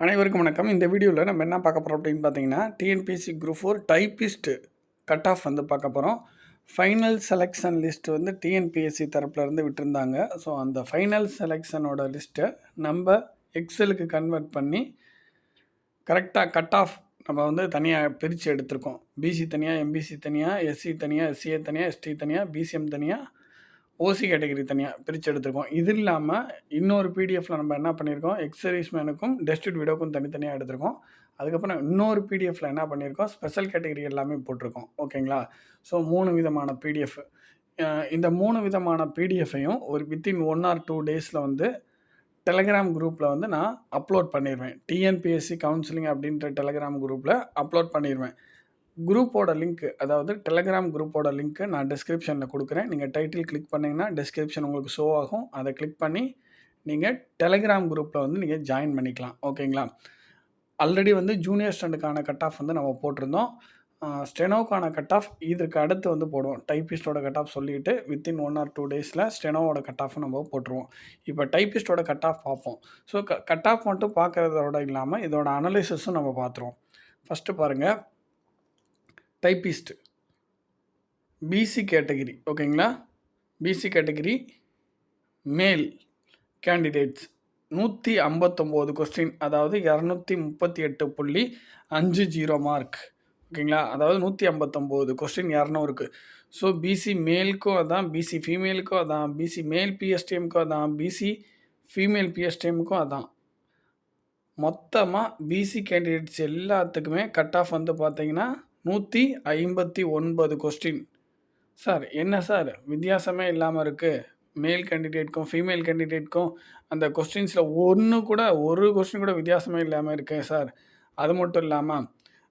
அனைவருக்கும் வணக்கம். இந்த வீடியோவில் நம்ம என்ன பார்க்க போகிறோம் அப்படின்னு பார்த்தீங்கன்னா, TNPSC group 4 typist cut off வந்து பார்க்க போகிறோம். ஃபைனல் செலெக்ஷன் லிஸ்ட் வந்து டிஎன்பிஎஸ்சி தரப்புலேருந்து விட்டுருந்தாங்க. ஸோ அந்த ஃபைனல் செலெக்ஷனோட லிஸ்ட்டை நம்ம எக்ஸலுக்கு கன்வெர்ட் பண்ணி கரெக்டாக கட் ஆஃப் நம்ம வந்து தனியாக பிரித்து எடுத்திருக்கோம். பிசி தனியாக, எம்பிசி தனியாக, எஸ்சி தனியாக, எஸ்சிஏ தனியாக, எஸ்டி தனியாக, பிசிஎம் தனியாக, ஓசி கேட்டகரி தனியாக பிரித்து எடுத்திருக்கோம். இது இல்லாமல் இன்னொரு பிடிஎஃப்பில் நம்ம என்ன பண்ணியிருக்கோம், எக்ஸர்வீஸ் மேனுக்கும் டெஸ்டிட் விடோக்கும் தனித்தனியாக எடுத்திருக்கோம். அதுக்கப்புறம் இன்னொரு பிடிஎஃப்பில் என்ன பண்ணியிருக்கோம், ஸ்பெஷல் கேட்டகரி எல்லாமே போட்டிருக்கோம். ஓகேங்களா? ஸோ 3 விதமான பிடிஎஃப். இந்த 3 விதமான பிடிஎஃப்பையும் ஒரு வித்தின் 1 or 2 டேஸில் வந்து டெலகிராம் குரூப்பில் வந்து நான் அப்லோட் பண்ணிடுவேன். டிஎன்பிஎஸ்சி கவுன்சிலிங் அப்படின்ற டெலகிராம் குரூப்பில் அப்லோட் பண்ணிடுவேன். குரூப்போட லிங்க், அதாவது டெலகிராம் குரூப்போட லிங்க்கு நான் டிஸ்கிரிப்ஷனில் கொடுக்குறேன். நீங்கள் டைட்டில் கிளிக் பண்ணிங்கன்னா டிஸ்கிரிப்ஷன் உங்களுக்கு ஷோ ஆகும். அதை கிளிக் பண்ணி நீங்கள் டெலகிராம் குரூப்பில் வந்து நீங்கள் ஜாயின் பண்ணிக்கலாம். ஓகேங்களா? ஆல்ரெடி வந்து ஜூனியர் ஸ்டாண்டுக்கான கட் ஆஃப் வந்து நம்ம போட்டிருந்தோம். ஸ்டெனோக்கான கட் ஆஃப் இதற்கு அடுத்து வந்து போடுவோம். டைப்பிஸ்டோட கட் ஆஃப் சொல்லிவிட்டு வித்தின் 1 or 2 டேஸில் ஸ்டெனோவோட கட் ஆஃப் நம்ம போட்டுருவோம். இப்போ டைப்பிஸ்டோட கட் ஆஃப் பார்ப்போம். ஸோ கட் ஆஃப் மட்டும் பார்க்குறதோட இல்லாமல் இதோட அனலைசிஸும் நம்ம பார்த்துருவோம். ஃபஸ்ட்டு பாருங்கள், டைப்பிஸ்ட் பிசி கேட்டகிரி. ஓகேங்களா? பிசி கேட்டகிரி மேல் கேண்டிடேட்ஸ் 159 கொஸ்டின், அதாவது 238.50 மார்க். ஓகேங்களா? அதாவது 159 கொஸ்டின் 200க்கு. ஸோ பிசி மேலுக்கும் அதான், பிசி ஃபீமேலுக்கும் அதான், பிசி மேல் பிஎஸ்டிஎம்க்கும் அதான், பிசி ஃபீமேல் பிஎஸ்டிஎம்க்கும் அதான். மொத்தமாக பிசி கேண்டிடேட்ஸ் எல்லாத்துக்குமே கட் ஆஃப் வந்து பார்த்தீங்கன்னா 159 கொஸ்டின். சார் என்ன சார் வித்தியாசமே இல்லாமல் இருக்குது, மேல் கேண்டிடேட்க்கும் ஃபீமேல் கேண்டிடேட்க்கும் அந்த கொஸ்டின்ஸில் ஒரு கொஸ்டின் கூட வித்தியாசமே இல்லாமல் இருக்கேன் சார். அது மட்டும் இல்லாமல்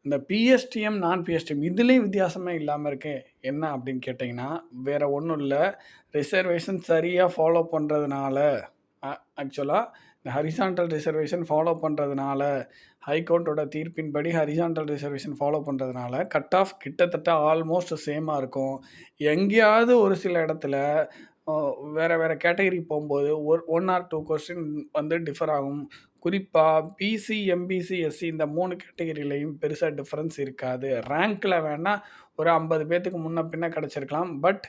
இந்த பிஎஸ்டிஎம் நான் பிஎஸ்டிஎம் இதுலேயும் வித்தியாசமே இல்லாமல் இருக்கேன் என்ன அப்படின்னு கேட்டிங்கன்னா, வேறு ஒன்றும் இல்லை, ரிசர்வேஷன் சரியாக ஃபாலோ பண்ணுறதுனால, ஆக்சுவலாக இந்த ஹரிசான்டல் ரிசர்வேஷன் ஃபாலோ பண்ணுறதுனால, ஹைகோர்ட்டோட தீர்ப்பின்படி ஹரிசான்டல் ரிசர்வேஷன் ஃபாலோ பண்ணுறதுனால கட் ஆஃப் கிட்டத்தட்ட ஆல்மோஸ்ட் சேமாக இருக்கும். எங்கேயாவது ஒரு சில இடத்துல வேறு கேட்டகரி போகும்போது 1 or 2 கொஸ்டின் வந்து டிஃபர் ஆகும். குறிப்பாக பிசி, எம்பிசி, எஸ்சி இந்த 3 கேட்டகரியிலையும் பெருசாக டிஃப்ரென்ஸ் இருக்காது. ரேங்க்கில் வேணால் ஒரு 50 பேர்த்துக்கு முன்ன பின்ன கிடச்சிருக்கலாம். பட்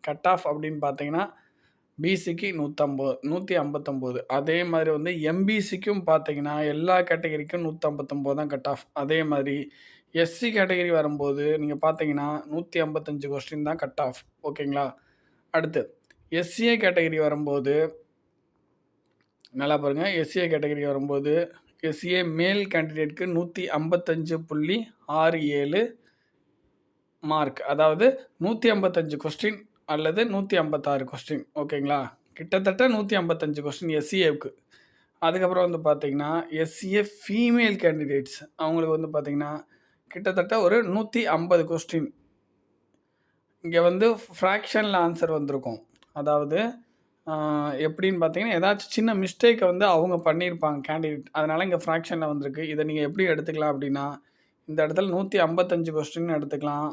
கட் ஆஃப் அப்படின்னு பார்த்தீங்கன்னா பிசிக்கு 159. அதே மாதிரி வந்து எம்பிசிக்கும் பார்த்தீங்கன்னா எல்லா கேட்டகரிக்கும் 159 தான் கட் ஆஃப். அதே மாதிரி எஸ்சி கேட்டகரி வரும்போது நீங்கள் பார்த்தீங்கன்னா 155 கொஸ்டின் தான் கட் ஆஃப். ஓகேங்களா? அடுத்து எஸ்சிஏ கேட்டகரி வரும்போது நல்லா பாருங்கள், எஸ்சிஏ கேட்டகரி வரும்போது எஸ்சிஏ மேல் கேண்டிடேட்க்கு 155.67 மார்க், அதாவது 155 கொஸ்டின் அல்லது 156 கொஸ்டின். ஓகேங்களா? கிட்டத்தட்ட 155 கொஸ்டின் எஸ்சிஏவுக்கு. அதுக்கப்புறம் வந்து பார்த்தீங்கன்னா எஸ்சிஏ ஃபீமேல் கேண்டிடேட்ஸ் அவங்களுக்கு வந்து பார்த்தீங்கன்னா கிட்டத்தட்ட ஒரு 150 கொஸ்டின். இங்கே வந்து ஃப்ராக்ஷனில் ஆன்சர் வந்திருக்கும். அதாவது எப்படின்னு பார்த்தீங்கன்னா ஏதாச்சும் சின்ன மிஸ்டேக்கை வந்து அவங்க பண்ணியிருப்பாங்க கேண்டிடேட், அதனால் இங்கே ஃப்ராக்ஷனில் வந்திருக்கு. இதை நீங்கள் எப்படி எடுத்துக்கலாம் அப்படின்னா, இந்த இடத்துல 155 கொஸ்டின் எடுத்துக்கலாம்,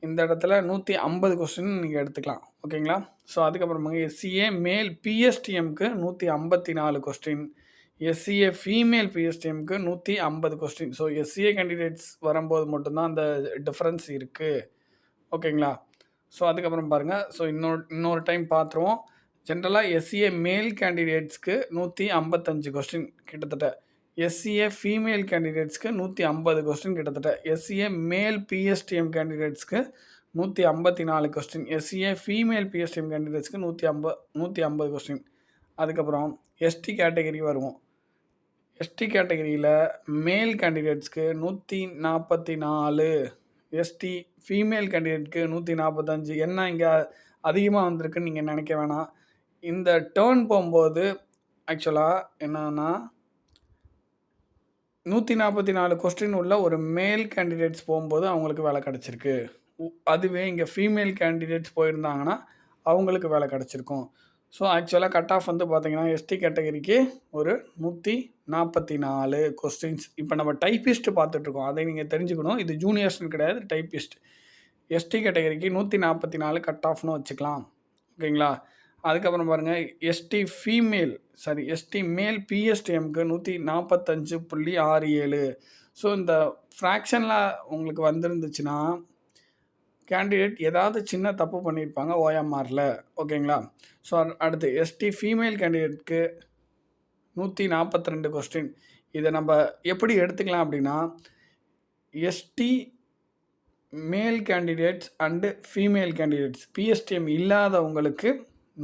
இந்த இடத்துல 150 கொஸ்டின் நீங்கள் எடுத்துக்கலாம். ஓகேங்களா? ஸோ அதுக்கப்புறமா எஸ்சிஏ மேல் பிஎஸ்டிஎம்க்கு 154 கொஸ்டின், எஸ்சிஏ ஃபீமேல் பிஎஸ்டிஎம்க்கு 150 கொஸ்டின். ஸோ எஸ்சிஏ கேண்டிடேட்ஸ் வரும்போது மட்டும்தான் அந்த டிஃப்ரென்ஸ் இருக்குது. ஓகேங்களா? ஸோ அதுக்கப்புறம் பாருங்கள், ஸோ இன்னொரு டைம் பார்த்துருவோம். ஜென்ரலாக எஸ்சிஏ மேல் கேண்டிடேட்ஸ்க்கு 155 கொஸ்டின் கிட்டத்தட்ட, எஸ்சிஏ ஃபீமேல் கேண்டிடேட்ஸ்க்கு 150 கொஸ்டின் கிட்டத்தட்ட, எஸ்சிஏ மேல் பிஎஸ்டிஎம் கேண்டிடேட்ஸ்க்கு 154 கொஸ்டின், எஸ்சிஏ ஃபீமேல் பிஎஸ்டிஎம் கேண்டிடேட்ஸ்க்கு 150 கொஸ்டின். அதுக்கப்புறம் எஸ்டி கேட்டகரி வருவோம். எஸ்டி கேட்டகரியில் மேல் கேண்டிடேட்ஸ்க்கு 144, எஸ்டி ஃபீமேல் கேண்டிடேட்க்கு 145. என்ன இங்கே அதிகமாக வந்திருக்குன்னு நீங்கள் நினைக்க வேணாம். இந்த டேர்ன் போகும்போது ஆக்சுவலாக என்னன்னா 144 கொஸ்டின் உள்ள ஒரு மேல் கேண்டிடேட்ஸ் போகும்போது அவங்களுக்கு வேலை கிடச்சிருக்கு. அதுவே இங்கே ஃபீமேல் கேண்டிடேட்ஸ் போயிருந்தாங்கன்னா அவங்களுக்கு வேலை கிடச்சிருக்கும். ஸோ ஆக்சுவலாக கட் ஆஃப் வந்து பார்த்திங்கன்னா எஸ்டி கேட்டகரிக்கு ஒரு 144 கொஸ்டின்ஸ். இப்போ நம்ம டைப்பிஸ்ட் பார்த்துட்ருக்கோம், அதை நீங்கள் தெரிஞ்சுக்கணும். இது ஜூனியர்ஸ்னு கிடையாது, டைப்பிஸ்ட். எஸ்டி கேட்டகரிக்கு 144 கட் ஆஃப்னு வச்சுக்கலாம். ஓகேங்களா? அதுக்கப்புறம் பாருங்கள் எஸ்டி மேல் பிஎஸ்டிஎம்க்கு 145.67. ஸோ இந்த ஃப்ராக்ஷனில் உங்களுக்கு வந்திருந்துச்சுன்னா கேண்டிடேட் ஏதாவது சின்ன தப்பு பண்ணியிருப்பாங்க ஓஎம்ஆரில். ஓகேங்களா? ஸோ அடுத்து எஸ்டி ஃபீமேல் கேண்டிடேட்க்கு 142 கொஸ்டின். இதை நம்ம எப்படி எடுத்துக்கலாம் அப்படின்னா, எஸ்டி மேல் candidates and female candidates PSTM இல்லாதவங்களுக்கு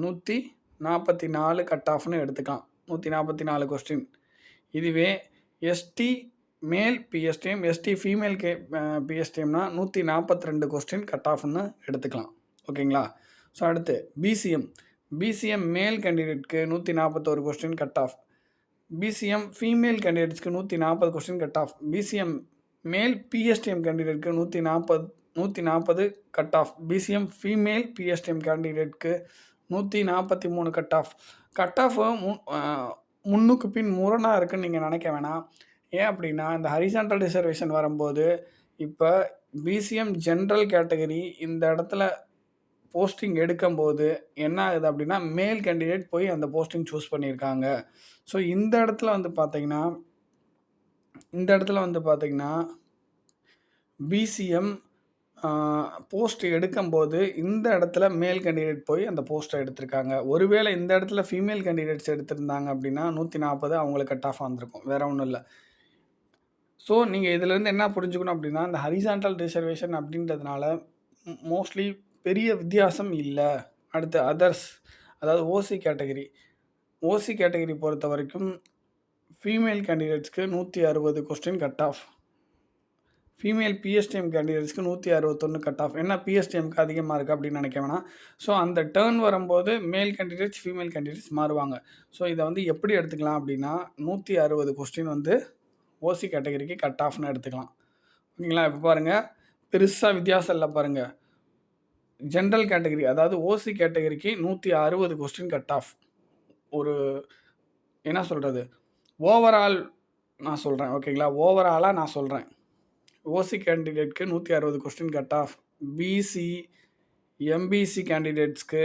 144 கட் ஆஃப்னு எடுத்துக்கலாம். 144 கொஸ்டின். இதுவே ST male PSTM ST female பிஎஸ்டிஎம்னா 142 கொஸ்டின் கட் ஆஃப்னு எடுத்துக்கலாம். ஓகேங்களா? ஸோ அடுத்து பிசிஎம் மேல் கேண்டிடேட்க்கு 141 question cut off. PCM female கேண்டிடேட்ஸ்க்கு 140 question cut off. PCM male PSTM கேண்டிடேட்க்கு 140 cut off. PCM female PSTM கேண்டிடேட்க்கு 143 கட் ஆஃப். கட் ஆஃப் முன்னுக்கு பின் முரணாக இருக்குன்னு நீங்கள் நினைக்க வேணாம். ஏன் அப்படின்னா, இந்த ஹரிசான்டல் ரிசர்வேஷன் வரும்போது இப்போ பிசிஎம் ஜென்ரல் கேட்டகரி இந்த இடத்துல போஸ்டிங் எடுக்கும்போது என்ன ஆகுது அப்படின்னா, மேல் கேண்டிடேட் போய் அந்த போஸ்டிங் சூஸ் பண்ணியிருக்காங்க. ஸோ இந்த இடத்துல வந்து பார்த்தீங்கன்னா பிசிஎம் போஸ்ட் எடுக்கும்போது இந்த இடத்துல மேல் கேண்டிடேட் போய் அந்த போஸ்ட்டை எடுத்திருக்காங்க. ஒருவேளை இந்த இடத்துல ஃபீமேல் கேண்டிடேட்ஸ் எடுத்திருந்தாங்க அப்படின்னா 140 அவங்களுக்கு கட் ஆஃப் வந்திருக்கும். வேறு ஒன்றும் இல்லை. ஸோ நீங்கள் இதிலேருந்து என்ன புரிஞ்சுக்கணும் அப்படின்னா, இந்த ஹரிசான்டல் ரிசர்வேஷன் அப்படின்றதுனால மோஸ்ட்லி பெரிய வித்தியாசம் இல்லை. அடுத்து அதர்ஸ், அதாவது ஓசி கேட்டகரி பொறுத்த வரைக்கும் ஃபீமேல் கேண்டிடேட்ஸ்க்கு 160 question cut off. Female PSTM கேண்டிடேட்ஸ்க்கு 161 கட் ஆஃப். என்ன பிஎஸ்டிஎம்க்கு அதிகமாக இருக்குது அப்படின்னு நினைக்க வேணாம். ஸோ அந்த டேர்ன் வரும்போது மேல் கேண்டிடேட்ஸ் ஃபீமேல் கேண்டிடேட்ஸ் மாறுவாங்க. ஸோ இதை வந்து எப்படி எடுத்துக்கலாம் அப்படின்னா, 160 கொஸ்டின் வந்து ஓசி கேட்டகரிக்கு கட் ஆஃப்னு எடுத்துக்கலாம். ஓகேங்களா? இப்போ பாருங்கள், பெருசாக வித்தியாசம் இல்லை பாருங்கள். ஜென்ரல் கேட்டகரி, அதாவது ஓசி கேட்டகரிக்கு 160 கொஸ்டின் கட் ஆஃப். ஒரு என்ன சொல்கிறது, ஓவரால் நான் சொல்கிறேன். ஓகேங்களா? ஓவராலாக நான் சொல்கிறேன். ஓசி கேண்டிடேட்க்கு 160 கொஸ்டின் கட் ஆஃப். எம்பிசி கேண்டிடேட்ஸ்க்கு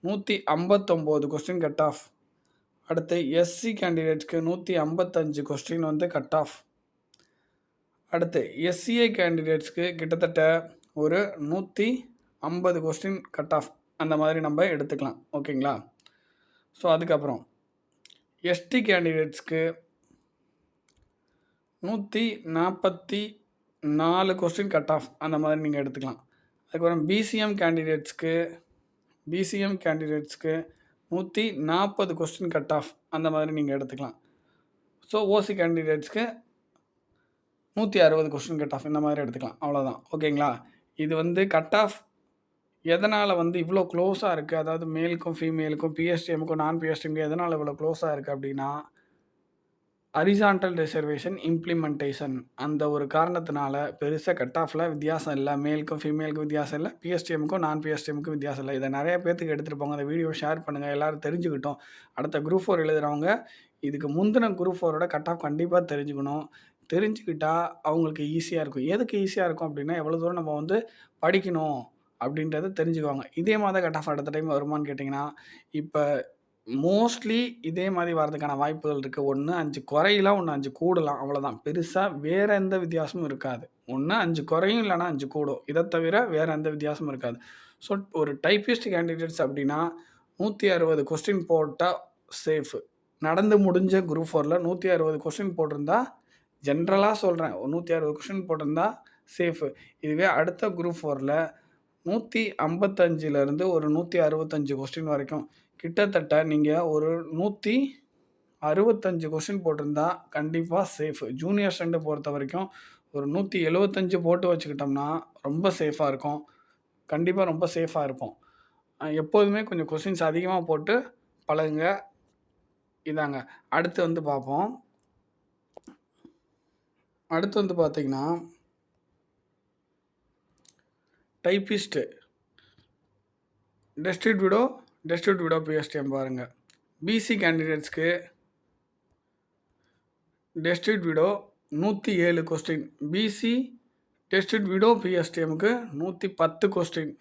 159 கொஸ்டின் கட் ஆஃப். அடுத்து எஸ்சி கேண்டிடேட்ஸ்க்கு 155 கொஸ்டின் வந்து கட் ஆஃப். அடுத்து எஸ்சிஏ கேண்டிடேட்ஸ்க்கு கிட்டத்தட்ட ஒரு 150 கொஸ்டின் கட் ஆஃப். அந்த மாதிரி நம்ம எடுத்துக்கலாம். ஓகேங்களா? ஸோ அதுக்கப்புறம் எஸ்டி கேண்டிடேட்ஸ்க்கு 144 கொஸ்டின் கட் ஆஃப். அந்த மாதிரி நீங்கள் எடுத்துக்கலாம். அதுக்கப்புறம் பிசிஎம் கேண்டிடேட்ஸ்க்கு 140 கொஸ்டின் கட் ஆஃப். அந்த மாதிரி நீங்கள் எடுத்துக்கலாம். ஸோ ஓசி கேண்டிடேட்ஸ்க்கு 160 கொஸ்டின் கட் ஆஃப். இந்த மாதிரி எடுத்துக்கலாம். அவ்வளோதான். ஓகேங்களா? இது வந்து கட் ஆஃப் எதனால் வந்து இவ்வளோ க்ளோஸாக இருக்குது, அதாவது மேலுக்கும் ஃபீமேலுக்கும் பிஎஸ்டிஎமுக்கும் நான் பிஎஸ்டிஎமுக்கும் எதனால் இவ்வளோ க்ளோஸாக இருக்குது அப்படின்னா, ஹரிசான்டல் ரிசர்வேஷன் இம்ப்ளிமெண்டேஷன் அந்த ஒரு காரணத்தினால பெருசாக கட் ஆஃபில் வித்தியாசம் இல்லை. மேலுக்கும் ஃபீமேலுக்கும் வித்தியாசம் இல்லை. பிஎஸ்டிஎமுக்கும் நான் பிஎஸ்டிஎமுக்கும் வித்தியாசம் இல்லை. இதை நிறைய பேர்த்துக்கு எடுத்துகிட்டு போங்க. அந்த வீடியோ ஷேர் பண்ணுங்கள். எல்லோரும் தெரிஞ்சுக்கிட்டோம். அடுத்த குரூப் 4 எழுதுகிறவங்க இதுக்கு முந்தின குரூப் 4ஓட கட் ஆஃப் கண்டிப்பாக தெரிஞ்சுக்கணும். தெரிஞ்சுக்கிட்டால் அவங்களுக்கு ஈஸியாக இருக்கும். எதுக்கு ஈஸியாக இருக்கும் அப்படின்னா, எவ்வளோ தூரம் நம்ம வந்து படிக்கணும் அப்படின்றத தெரிஞ்சுக்குவாங்க. இதே மாதிரி கட் ஆஃப் அடுத்த டைம் வருமானு கேட்டிங்கன்னா, இப்போ மோஸ்ட்லி இதே மாதிரி வரதுக்கான வாய்ப்புகள் இருக்குது. ஒன்று 5 குறையலாம், ஒன்று 5 கூடலாம். அவ்வளோதான். பெருசாக வேறு எந்த வித்தியாசமும் இருக்காது. ஒன்று 5 குறையும், இல்லைனா 5 கூடும். இதை தவிர வேறு எந்த வித்தியாசமும் இருக்காது. ஸோ ஒரு டைப்பிஸ்ட் கேண்டிடேட்ஸ் அப்படின்னா 160 கொஸ்டின் போட்டால் சேஃபு. நடந்து முடிஞ்ச குரூப் 4ல் 160 கொஸ்டின் போட்டிருந்தா, ஜென்ரலாக சொல்கிறேன், 160 கொஸ்டின் போட்டிருந்தா சேஃபு. இதுவே அடுத்த குரூப் 4ல் 155லேருந்து ஒரு 165 கொஸ்டின் வரைக்கும் கிட்டத்தட்ட நீங்கள் ஒரு 165 கொஸ்டின் போட்டிருந்தா கண்டிப்பாக சேஃபு. ஜூனியர் ஸ்டண்டை பொறுத்த வரைக்கும் ஒரு 175 போட்டு வச்சுக்கிட்டோம்னா ரொம்ப சேஃபாக இருக்கும். கண்டிப்பாக ரொம்ப சேஃபாக இருப்போம். எப்போதுமே கொஞ்சம் கொஸ்டின்ஸ் அதிகமாக போட்டு பழகுங்க. இதாங்க. அடுத்து வந்து பார்ப்போம். அடுத்து வந்து பார்த்திங்கன்னா, டைப்பிஸ்ட்டு டெஸ்டிட் விடோ பிஎஸ்டிஎம் பாருங்கள். பிசி கேண்டிடேட்ஸ்க்கு destitute widow 107 question. BC destitute widow பிஎஸ்டிஎம்க்கு 110 கொஸ்டின்.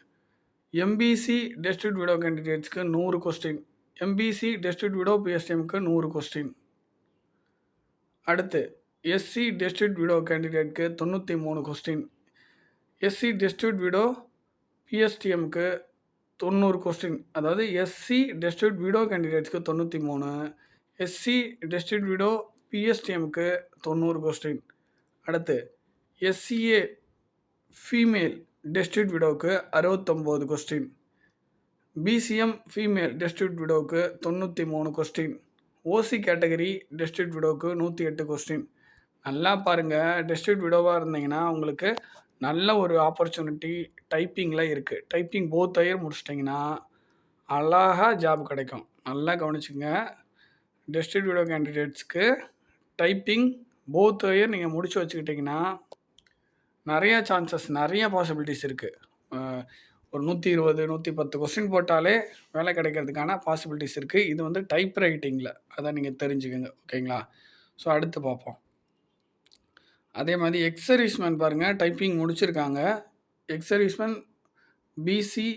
எம்பிசி டிஸ்ட்ரிக்ட் விடோ கேண்டிடேட்ஸ்க்கு 100 கொஸ்டின். எம்பிசி டிஸ்ட்ரிக்ட் விடோ பிஎஸ்டிஎம்க்கு 100 கொஸ்டின். அடுத்து எஸ்சி டிஸ்ட்ரிக்ட் விடோ கேண்டிடேட்க்கு 93 கொஸ்டின். எஸ்சி டிஸ்ட்ரிக்ட் விடோ பிஎஸ்டிஎம்க்கு 90 கொஸ்டின். அதாவது எஸ்சி டிஸ்ட்ரிக்ட் விடோ கேண்டிடேட்ஸ்க்கு 93, எஸ்சி டிஸ்ட்ரிக்ட் விடோ பிஎஸ்டிஎம்க்கு 90 கொஸ்டின். அடுத்து எஸ்சிஏ ஃபீமேல் டிஸ்ட்ரிக்ட் விடோவுக்கு 69 கொஸ்டின். பிசிஎம் ஃபீமேல் டிஸ்ட்ரிக்ட் விடோவுக்கு 93 கொஸ்டின். ஓசி கேட்டகரி டிஸ்ட்ரிக்ட் விடோவுக்கு 108 கொஸ்டின். நல்லா பாருங்கள், டிஸ்ட்ரிக்ட் விடோவாக இருந்தீங்கன்னா உங்களுக்கு நல்ல ஒரு ஆப்பர்ச்சுனிட்டி டைப்பிங்கில் இருக்குது. டைப்பிங் போத் இயர் முடிச்சிட்டிங்கன்னா அழகாக ஜாப் கிடைக்கும். நல்லா கவனிச்சுங்க, டிஸ்ட்ரிக்ட் விடோ கேண்டிடேட்ஸ்க்கு டைப்பிங் போத் இயர் நீங்கள் முடிச்சு வச்சுக்கிட்டிங்கன்னா நிறைய சான்சஸ், நிறைய பாசிபிலிட்டிஸ் இருக்குது. ஒரு 120, 110 கொஸ்டின் போட்டாலே வேலை கிடைக்கிறதுக்கான பாசிபிலிட்டிஸ் இருக்குது. இது வந்து டைப் ரைட்டிங்கில், அதை நீங்கள் தெரிஞ்சுக்கோங்க. ஓகேங்களா? ஸோ அடுத்து பார்ப்போம். அதே மாதிரி எக்ஸர்வீஸ்மேன் பாருங்கள், டைப்பிங் முடிச்சிருக்காங்க. எக்ஸர்வீஸ்மேன் பிசி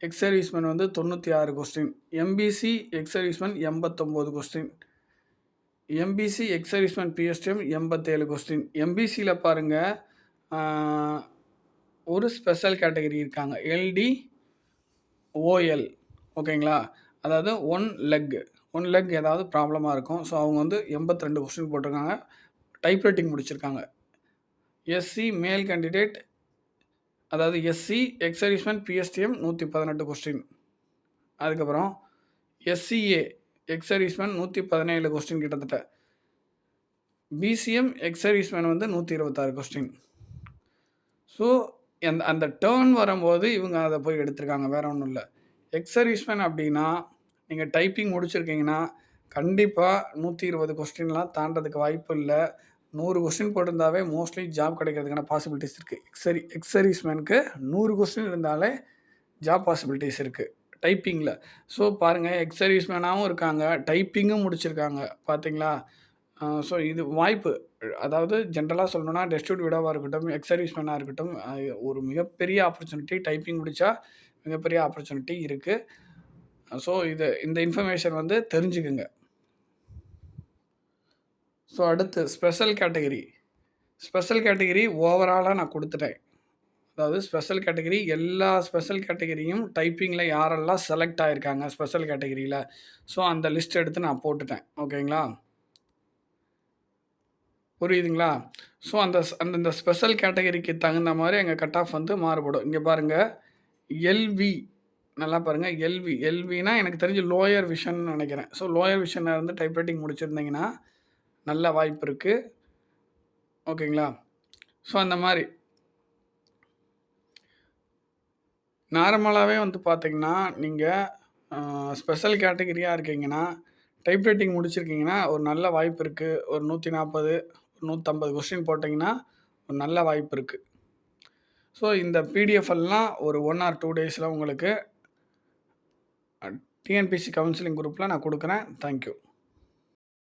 எக்ஸர்வீஸ்மேன் வந்து 96 question. MBC ex serviceman 89 question. MBC ex serviceman PSTM 87 question. எம்பிசியில் பாருங்கள் ஒரு ஸ்பெஷல் கேட்டகரி இருக்காங்க, எல்டி ஓஎல். ஓகேங்களா? அதாவது ஒன் லெக் ஏதாவது ப்ராப்ளமாக இருக்கும். ஸோ அவங்க வந்து 82 கொஸ்டின் போட்டிருக்காங்க, டைப்ரைட்டிங் முடிச்சிருக்காங்க. எஸ்சி மேல் கேண்டிடேட், அதாவது எஸ்சி எக்ஸர்வீஸ்மேன் பிஎஸ்டிஎம் 118 கொஸ்டின். அதுக்கப்புறம் எஸ்சிஏ எக்ஸர்வீஸ்மேன் 117 கொஸ்டின் கிட்டத்தட்ட. பிசிஎம் எக்ஸர்வீஸ்மேன் வந்து 126 கொஸ்டின். ஸோ அந்த டேர்ன் வரும்போது இவங்க அதை போய் எடுத்திருக்காங்க, வேறு ஒன்றும் இல்லை. எக்ஸர்வீஸ்மேன் அப்படின்னா நீங்கள் டைப்பிங் முடிச்சிருக்கீங்கன்னா கண்டிப்பாக 120 கொஸ்டின்லாம் தாண்டதுக்கு வாய்ப்பு இல்லை. 100 கொஸ்டின் போட்டிருந்தாவே மோஸ்ட்லி ஜாப் கிடைக்கிறதுக்கான பாசிபிலிட்டிஸ் இருக்குது. எக்ஸர்வீஸ்மேனுக்கு 100 கொஸ்டின் இருந்தாலே ஜாப் பாசிபிலிட்டிஸ் இருக்குது டைப்பிங்கில். ஸோ பாருங்கள், எக்ஸர்வீஸ்மேனாகவும் இருக்காங்க, டைப்பிங்கும் முடிச்சிருக்காங்க. பார்த்தீங்களா? ஸோ இது வாய்ப்பு. அதாவது ஜென்ரலாக சொல்லணும்னா டிஸ்ட்ரிக்ட் விடோவாக இருக்கட்டும், எக்ஸர்வீஸ்மேனாக இருக்கட்டும், ஒரு மிகப்பெரிய ஆப்பர்ச்சுனிட்டி. டைப்பிங் முடித்தா மிகப்பெரிய ஆப்பர்ச்சுனிட்டி இருக்குது. ஸோ இந்த இன்ஃபர்மேஷன் வந்து தெரிஞ்சுக்குங்க. ஸோ அடுத்து ஸ்பெஷல் கேட்டகரி ஓவராலாக நான் கொடுத்துட்டேன். அதாவது ஸ்பெஷல் கேட்டகரி, எல்லா ஸ்பெஷல் கேட்டகரியும் டைப்பிங்கில் யாரெல்லாம் செலக்ட் ஆகிருக்காங்க ஸ்பெஷல் கேட்டகரியில், ஸோ அந்த லிஸ்ட் எடுத்து நான் போட்டுட்டேன். ஓகேங்களா? புரியுதுங்களா? ஸோ அந்த ஸ்பெஷல் கேட்டகரிக்கு தகுந்த மாதிரி எங்கள் கட் ஆஃப் வந்து மாறுபடும். இங்கே பாருங்கள், எல்வி நல்லா பாருங்கள், எல்வினா எனக்கு தெரிஞ்சு லோயர் விஷன் நினைக்கிறேன். ஸோ லோயர் விஷனில் இருந்து டைப்ரைட்டிங் முடிச்சிருந்தீங்கன்னா நல்ல வாய்ப்பு இருக்குது. ஓகேங்களா? ஸோ அந்த மாதிரி நார்மலாகவே வந்து பார்த்திங்கன்னா நீங்கள் ஸ்பெஷல் கேட்டகரியாக இருக்கீங்கன்னா, டைப்ரைட்டிங் முடிச்சிருக்கீங்கன்னா ஒரு நல்ல வாய்ப்பு இருக்குது. ஒரு 140, 150 கொஸ்டின் போட்டிங்கன்னா ஒரு நல்ல வாய்ப்பு இருக்குது. ஸோ இந்த பிடிஎஃப் எல்லாம் ஒரு 1 or 2 டேஸில் உங்களுக்கு டிஎன்பிஎஸ்சி கவுன்சிலிங் குரூப்பில் நான் கொடுக்குறேன். தேங்க்யூ.